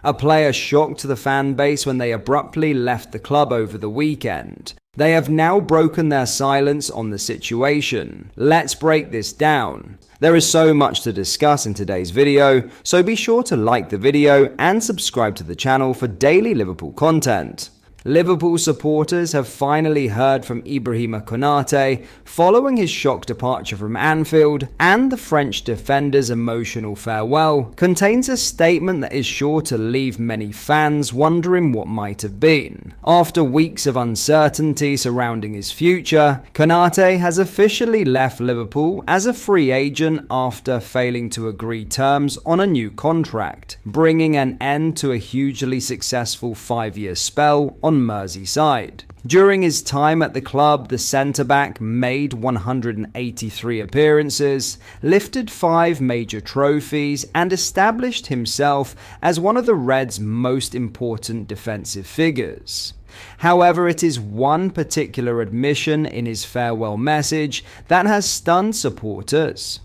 A player shocked the fan base when they abruptly left the club over the weekend. They have now broken their silence on the situation. Let's break this down. There is so much to discuss in today's video, so be sure to like the video and subscribe to the channel for daily Liverpool content. Liverpool supporters have finally heard from Ibrahima Konate following his shock departure from Anfield, and the French defender's emotional farewell contains a statement that is sure to leave many fans wondering what might have been. After weeks of uncertainty surrounding his future, Konate has officially left Liverpool as a free agent after failing to agree terms on a new contract, bringing an end to a hugely successful 5-year spell on Merseyside. During his time at the club, the centre-back made 183 appearances, lifted 5 major trophies, and established himself as one of the Reds' most important defensive figures. However, it is one particular admission in his farewell message that has stunned supporters.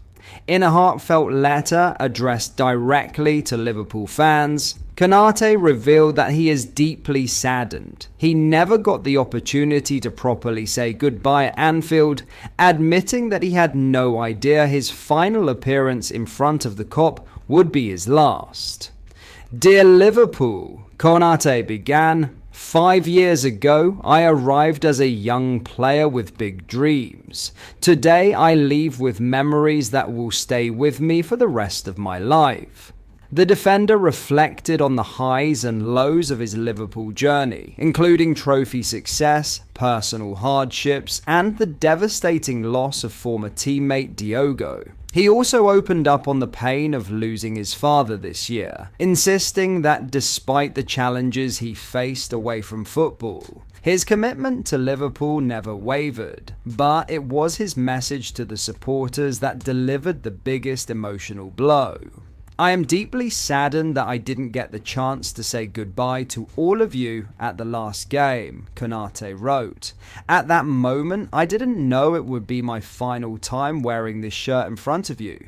In a heartfelt letter addressed directly to Liverpool fans, Konate revealed that he is deeply saddened. He never got the opportunity to properly say goodbye at Anfield, admitting that he had no idea his final appearance in front of the Kop would be his last. Dear Liverpool, Konate began, 5 years ago, I arrived as a young player with big dreams. Today, I leave with memories that will stay with me for the rest of my life. The defender reflected on the highs and lows of his Liverpool journey, including trophy success, personal hardships, and the devastating loss of former teammate Diogo. He also opened up on the pain of losing his father this year, insisting that despite the challenges he faced away from football, his commitment to Liverpool never wavered. But it was his message to the supporters that delivered the biggest emotional blow. I am deeply saddened that I didn't get the chance to say goodbye to all of you at the last game, Konate wrote. At that moment, I didn't know it would be my final time wearing this shirt in front of you.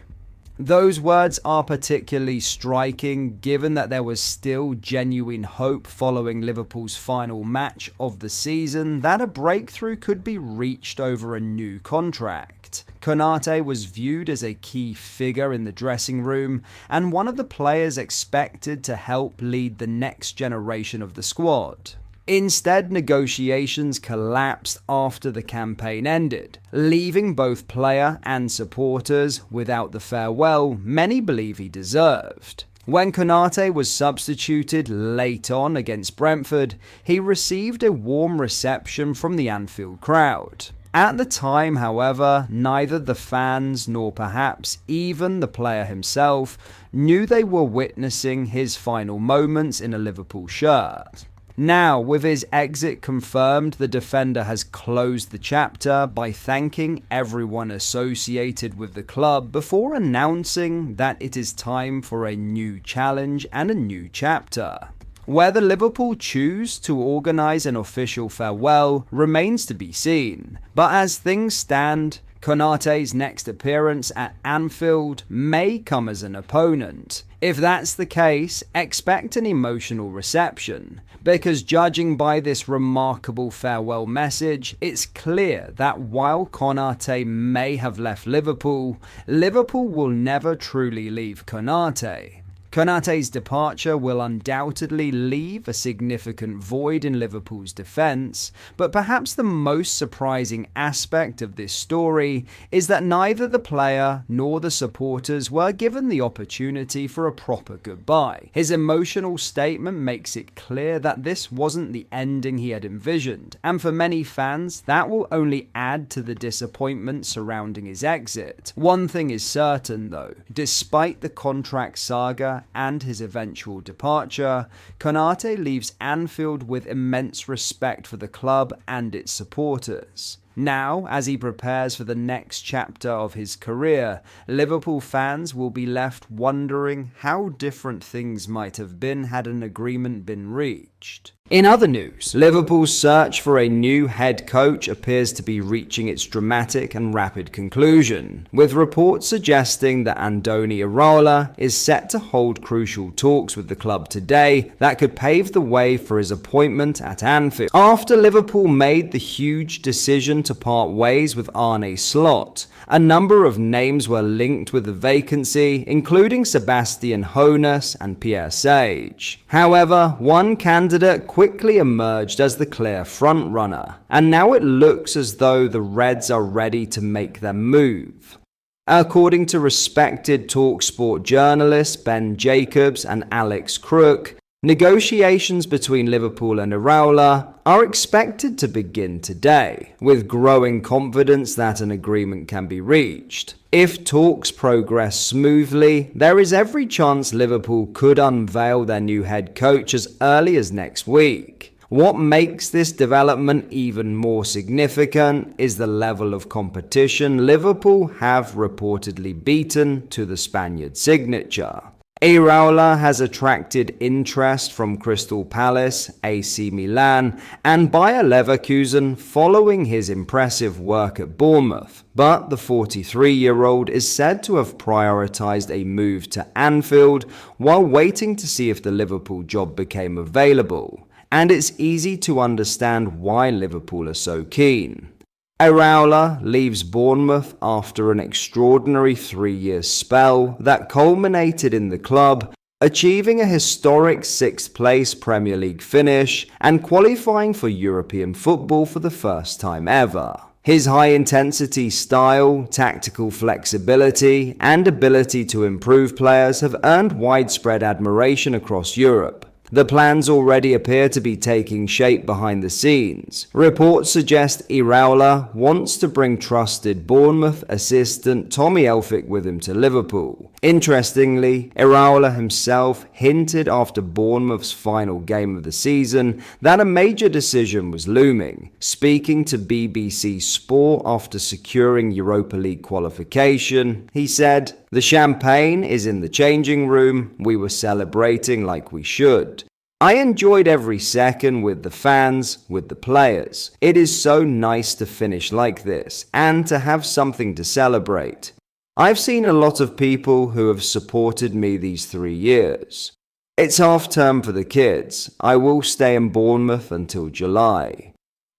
Those words are particularly striking given that there was still genuine hope following Liverpool's final match of the season that a breakthrough could be reached over a new contract. Konate was viewed as a key figure in the dressing room and one of the players expected to help lead the next generation of the squad. Instead, negotiations collapsed after the campaign ended, leaving both player and supporters without the farewell many believe he deserved. When Konate was substituted late on against Brentford, he received a warm reception from the Anfield crowd. At the time, however, neither the fans nor perhaps even the player himself knew they were witnessing his final moments in a Liverpool shirt. Now, with his exit confirmed, the defender has closed the chapter by thanking everyone associated with the club before announcing that it is time for a new challenge and a new chapter. Whether Liverpool choose to organise an official farewell remains to be seen, but as things stand, Konate's next appearance at Anfield may come as an opponent. If that's the case, expect an emotional reception, because judging by this remarkable farewell message, it's clear that while Konate may have left Liverpool, Liverpool will never truly leave Konate. Konate's departure will undoubtedly leave a significant void in Liverpool's defence, but perhaps the most surprising aspect of this story is that neither the player nor the supporters were given the opportunity for a proper goodbye. His emotional statement makes it clear that this wasn't the ending he had envisioned, and for many fans, that will only add to the disappointment surrounding his exit. One thing is certain though, despite the contract saga and his eventual departure, Konate leaves Anfield with immense respect for the club and its supporters. Now, as he prepares for the next chapter of his career, Liverpool fans will be left wondering how different things might have been had an agreement been reached. In other news, Liverpool's search for a new head coach appears to be reaching its dramatic and rapid conclusion, with reports suggesting that Andoni Iraola is set to hold crucial talks with the club today that could pave the way for his appointment at Anfield. After Liverpool made the huge decision to part ways with Arne Slot, a number of names were linked with the vacancy, including Sebastian Hoeneß and Pierre Sage. However, one candidate quickly emerged as the clear frontrunner, and now it looks as though the Reds are ready to make their move. According to respected TalkSport journalists Ben Jacobs and Alex Crook, negotiations between Liverpool and Iraola are expected to begin today, with growing confidence that an agreement can be reached. If talks progress smoothly, there is every chance Liverpool could unveil their new head coach as early as next week. What makes this development even more significant is the level of competition Liverpool have reportedly beaten to the Spaniard's signature. Iraola has attracted interest from Crystal Palace, AC Milan, and Bayer Leverkusen following his impressive work at Bournemouth, but the 43-year-old is said to have prioritised a move to Anfield while waiting to see if the Liverpool job became available, and it's easy to understand why Liverpool are so keen. Iraola leaves Bournemouth after an extraordinary 3-year spell that culminated in the club achieving a historic 6th-place Premier League finish and qualifying for European football for the first time ever. His high-intensity style, tactical flexibility, and ability to improve players have earned widespread admiration across Europe. The plans already appear to be taking shape behind the scenes. Reports suggest Iraola wants to bring trusted Bournemouth assistant Tommy Elphick with him to Liverpool. Interestingly, Iraola himself hinted after Bournemouth's final game of the season that a major decision was looming. Speaking to BBC Sport after securing Europa League qualification, he said, "The champagne is in the changing room. We were celebrating like we should. I enjoyed every second with the fans, with the players. It is so nice to finish like this and to have something to celebrate. I've seen a lot of people who have supported me these 3 years. It's half term for the kids. I will stay in Bournemouth until July.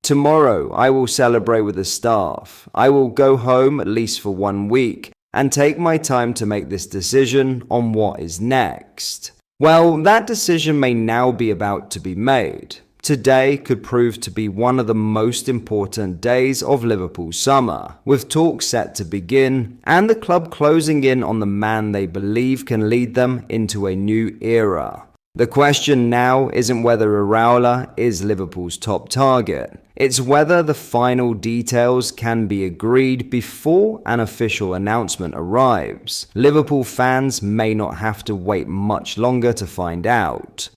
Tomorrow I will celebrate with the staff. I will go home at least for 1 week and take my time to make this decision on what is next." Well, that decision may now be about to be made. Today could prove to be one of the most important days of Liverpool's summer, with talks set to begin and the club closing in on the man they believe can lead them into a new era. The question now isn't whether Iraola is Liverpool's top target. It's whether the final details can be agreed before an official announcement arrives. Liverpool fans may not have to wait much longer to find out.